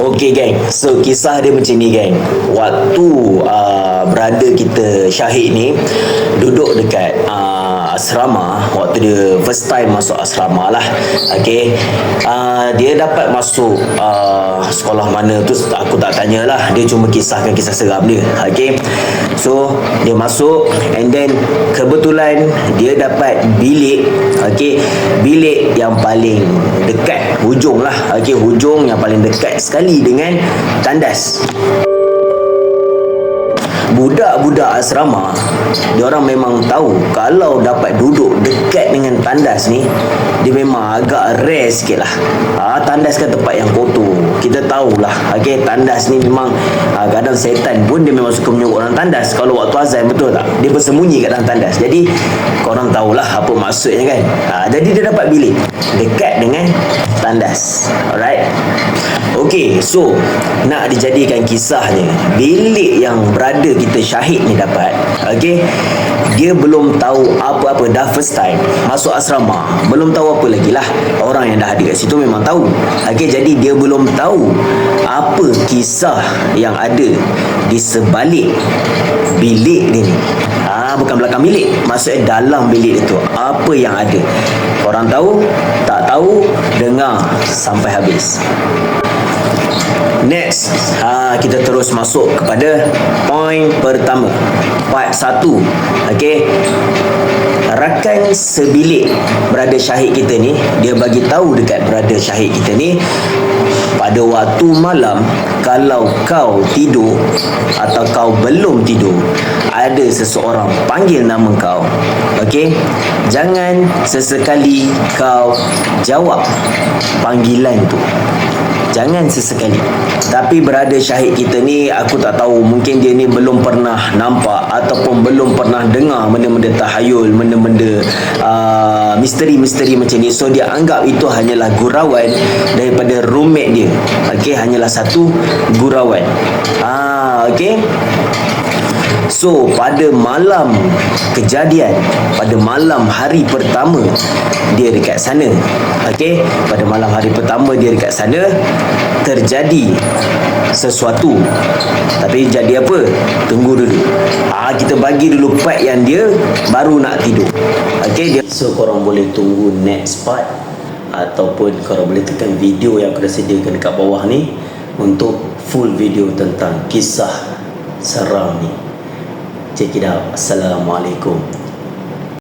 Okey geng, so kisah dia macam ni geng. Waktu brother kita Syahid ni duduk dekat asrama, waktu dia first time masuk asrama lah. Okey, dia dapat masuk sekolah mana tu aku tak tanyalah, dia cuma kisahkan kisah seram dia. Okey, so dia masuk and then kebetulan dia dapat bilik. Okey, bilik yang paling dekat hujung lah. Okey, hujung yang paling dekat sekali dengan tandas. Budak-budak asrama, diorang memang tahu kalau dapat duduk dekat dengan tandas ni, dia memang agak rare sikit lah. Tandas kan tempat yang kotor, kita tahulah. Okay, tandas ni memang kadang setan pun dia memang suka menyebut orang tandas. Kalau waktu azan, betul tak? Dia bersembunyi kat dalam tandas. Jadi korang tahulah apa maksudnya kan. Jadi dia dapat bilik dekat dengan tandas. Alright. Okay, so nak dijadikan kisahnya, bilik yang brother kita Syahid ni dapat, okay, dia belum tahu apa-apa, dah first time masuk asrama, belum tahu apa lagi lah. Orang yang dah ada kat situ memang tahu. Okay, jadi dia belum tahu apa kisah yang ada di sebalik bilik dia ni. Bukan belakang bilik, maksudnya dalam bilik itu apa yang ada. Korang tahu? Tak tahu? Dengar sampai habis. Next, kita terus masuk kepada poin pertama, part 1. Okey, rakan sebilik brother Syahid kita ni, dia bagi tahu dekat brother Syahid kita ni, pada waktu malam kalau kau tidur atau kau belum tidur, ada seseorang panggil nama kau, okey, jangan sesekali kau jawab panggilan tu. Jangan sesekali. Tapi brother Syahid kita ni, aku tak tahu, mungkin dia ni belum pernah nampak ataupun belum pernah dengar benda-benda tahayul, benda-benda misteri-misteri macam ni. So dia anggap itu hanyalah gurauan daripada roommate dia. Okey, hanyalah satu gurauan. Okey. So pada malam kejadian, pada malam hari pertama dia dekat sana, okey, pada malam hari pertama dia dekat sana, terjadi sesuatu. Tapi jadi apa? Tunggu dulu. Kita bagi dulu part yang dia baru nak tidur. Okey, dia, so korang boleh tunggu next part, ataupun korang boleh tekan video yang aku dah sediakan dekat bawah ni untuk full video tentang kisah seram ni. Check it out. Assalamualaikum.